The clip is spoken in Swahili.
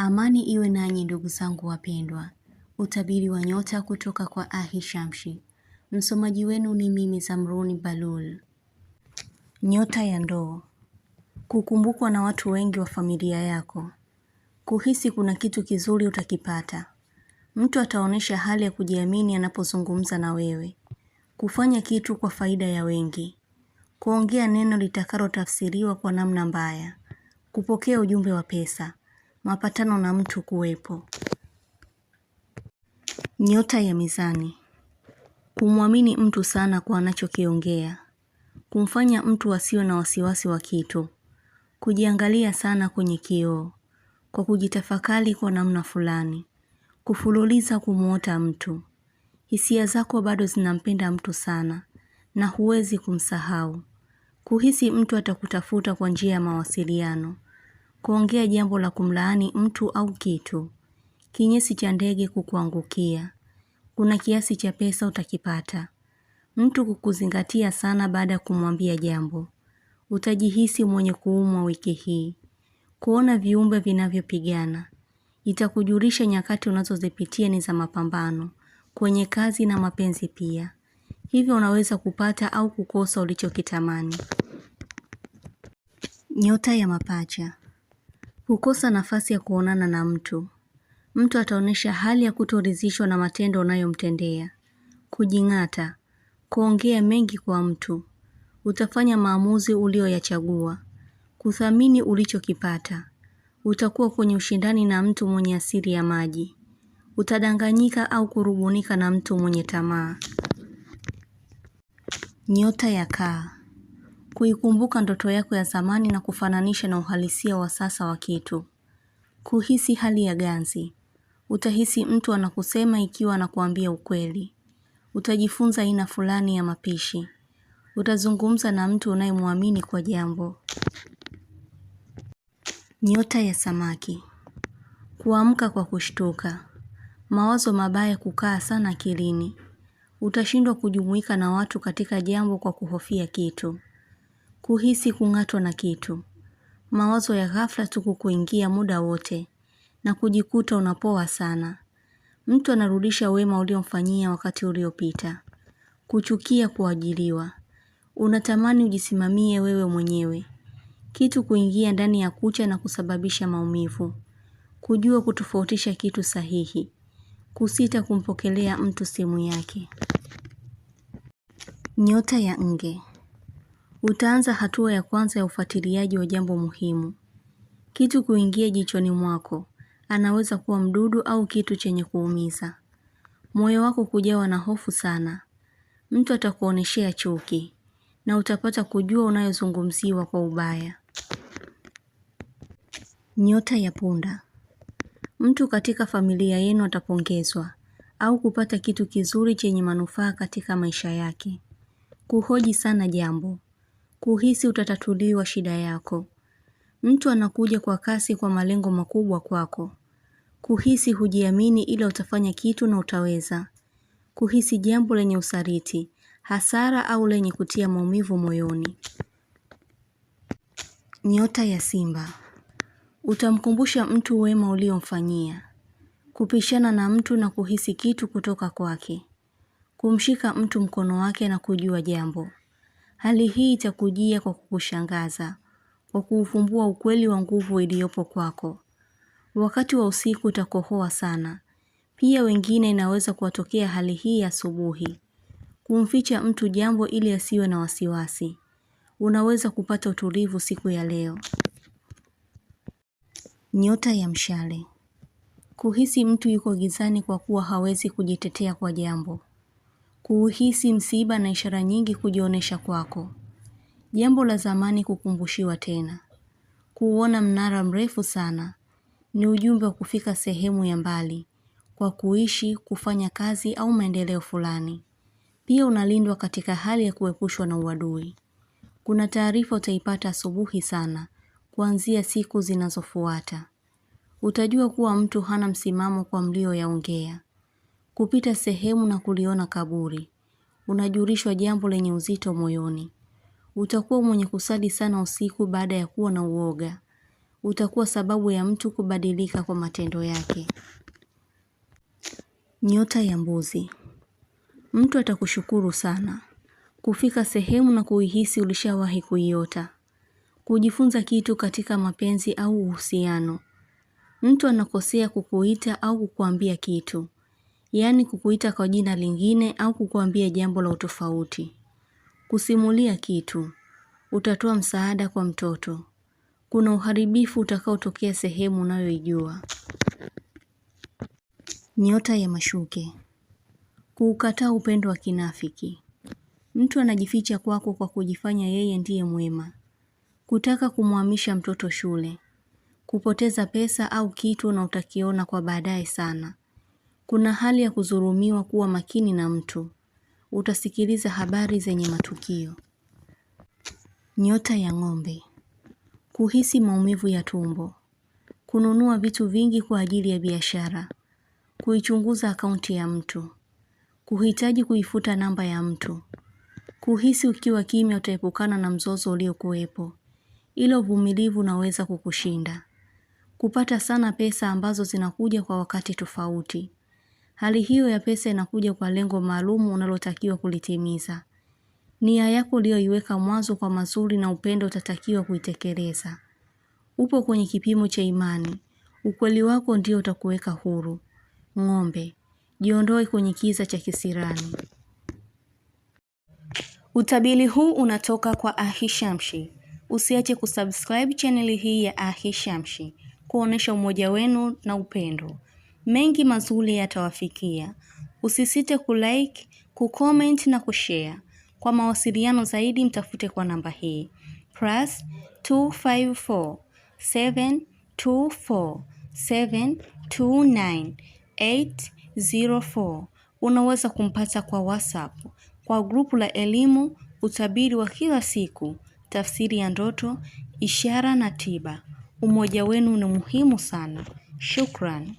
Amani iwe nanyi ndugu zangu wapendwa. Utabiri wa nyota kutoka kwa Ahishamshi. Msomaji wenu ni mimi Zamruni Balul. Nyota ya Ndoo. Kukumbukwa na watu wengi wa familia yako. Kuhisi kuna kitu kizuri utakipata. Mtu ataonesha hali ya kujiamini anapozungumza na wewe. Kufanya kitu kwa faida ya wengi. Kuongea neno litakalo tafsiriwa kwa namna mbaya. Kupokea ujumbe wa pesa. Mapatano na mtu kuwepo. Nyota ya Mizani. Kumwamini mtu sana kwa anachokiongea. Kumfanya mtu asiwe na wasiwasi wa kitu. Kujiangalia sana kwenye kioo. Kwa kujitafakari kwa namna fulani. Kufululiza kumuota mtu. Hisia zako bado zinampenda mtu sana na huwezi kumsahau. Kuhisi mtu atakutafuta kwa njia ya mawasiliano. Kuongea jambo la kumlaani mtu au kitu. Kinyesi cha ndege kukuangukia. Kuna kiasi cha pesa utakipata. Mtu kukuzingatia sana baada ya kumwambia jambo. Utajihisi mwenye kuumwa wiki hii. Kuona viumbe vinavyopigana. Itakujulisha nyakati unazozipitia ni za mapambano, kwenye kazi na mapenzi pia. Hivyo unaweza kupata au kukosa ulichokitamani. Nyota ya Mapacha. Kukosa nafasi ya kuonana na mtu. Mtu ataonesha hali ya kutoridhishwa na matendo unayomtendea. Kujing'ata. Kuongea mengi kwa mtu. Utafanya maamuzi ulioyachagua. Kuthamini ulichokipata. Utakuwa kwenye ushindani na mtu mwenye asili ya maji. Utadanganyika au kurubunika na mtu mwenye tamaa. Nyota ya Kaa. Kuikumbuka ndoto yako ya zamani na kufananisha na uhalisia wa sasa wa kitu. Kuhisi hali ya ganzi. Utahisi mtu anakusema ikiwa anakuambia ukweli. Utajifunza aina fulani ya mapishi. Utazungumza na mtu unayemwamini kwa jambo. Nyota ya Samaki. Kuamka kwa kushtuka. Mawazo mabaya kukaa sana akilini. Utashindwa kujumuika na watu katika jambo kwa kuhofia kitu. Kuhisi kung'atwa na kitu. Mawazo ya ghafla tu kukuingia muda wote na kujikuta unapoa sana. Mtu anarudisha wema uliomfanyia wakati uliopita. Kuchukia kuajiriwa. Unatamani ujisimamie wewe mwenyewe. Kitu kuingia ndani ya kucha na kusababisha maumivu. Kujua kutofautisha kitu sahihi. Kusita kumpokelea mtu simu yake. Nyota ya Nge. Utaanza hatua ya kwanza ya ufuatiliaji wa jambo muhimu. Kitu kuingia jichoni mwako. Anaweza kuwa mdudu au kitu chenye kuumiza. Moyo wako kujawa na hofu sana. Mtu atakuoneshea chuki na utapata kujua unayozungumziwa kwa ubaya. Nyota ya Punda. Mtu katika familia yenu atapongezwa au kupata kitu kizuri chenye manufaa katika maisha yake. Kuhoji sana jambo. Kuhisi utatatuliwa shida yako. Mtu anakuja kwa kasi kwa malengo makubwa kwako. Kuhisi hujiamini ila utafanya kitu na utaweza. Kuhisi jambo lenye usaliti, hasara au lenye kutia maumivu moyoni. Nyota ya Simba. Utamkumbusha mtu wema uliomfanyia. Kupishana na mtu na kuhisi kitu kutoka kwake. Kumshika mtu mkono wake na kujua jambo. Hali hii itakujia kwa kukushangaza, kwa kuufumbua ukweli wa nguvu iliyopo kwako. Wakati wa usiku utakohoa sana. Pia wengine inaweza kuwatokea hali hii asubuhi. Kumficha mtu jambo ili asiwe na wasiwasi. Unaweza kupata utulivu siku ya leo. Nyota ya Mshale. Kuhisi mtu yuko gizani kwa kuwa hawezi kujitetea kwa jambo. Kuhisi msiba na ishara nyingi kujionesha kwako. Jambo la zamani kukumbushiwa tena. Kuuona mnara mrefu sana. Ni ujumbe wa kufika sehemu ya mbali. Kwa kuishi, kufanya kazi au maendeleo fulani. Pia unalindwa katika hali ya kuepushwa na uadui. Kuna taarifa utaipata asubuhi sana, kuanzia siku zinazofuata. Utajua kuwa mtu hana msimamo kwa mlioyaongea. Kupita sehemu na kuliona kaburi. Unajulishwa jambo lenye uzito moyoni. Utakuwa mwenye kusali sana usiku baada ya kuwa na uoga. utakuwa sababu ya mtu kubadilika kwa matendo yake. Nyota ya mbuzi. Mtu atakushukuru sana. Kufika sehemu na kuihisi ulishawahi kuiota. Kujifunza kitu katika mapenzi au uhusiano. Mtu anakosea kukuita au kukuambia kitu. Yaani kukuita kwa jina lingine au kukuambia jambo la utofauti. Kusimulia kitu. Utatoa msaada kwa mtoto. Kuna uharibifu utakaotokea sehemu unayoijua. Nyota ya mashuke. Kuukataa upendo wa kinafiki. Mtu anajificha kwako kwa kujifanya yeye ndiye mwema. Kutaka kumhamisha mtoto shule. Kupoteza pesa au kitu unaotakiona kwa baadaye sana. Kuna hali ya kudhulumiwa. Kuwa makini na mtu. Utasikiliza habari zenye matukio. Nyota ya ng'ombe. Kuhisi maumivu ya tumbo. Kununua vitu vingi kwa ajili ya biashara. Kuichunguza akaunti ya mtu. Kuhitaji kuifuta namba ya mtu. Kuhisi ukiwa kimya utaepukana na mzozo uliokuwepo. Ila uvumilivu unaweza kukushinda. Kupata sana pesa ambazo zinakuja kwa wakati tofauti. Hali hiyo ya pesa inakuja kwa lengo maalumu unalotakiwa kulitimiza. Nia yako uliyoiweka mwanzo kwa mazuri na upendo utatakiwa kuitekeleza. Upo kwenye kipimo cha imani. Ukweli wako ndio utakuweka huru. Ng'ombe, jiondoe kwenye kiza cha kisirani. Utabiri huu unatoka kwa Ahishamshi. Usiache kusubscribe channel hii ya Ahishamshi kuonesha umoja wenu na upendo. Mengi mazuri yatawafikia. Usisite kulike, kucomment na kushare. Kwa mawasiliano zaidi mtafute kwa namba hii +254 724 729 804. Unaweza kumpata kwa WhatsApp, kwa grupu la elimu, utabiri wa kila siku, tafsiri ya ndoto, ishara na tiba. Umoja wenu ni muhimu sana. Shukran.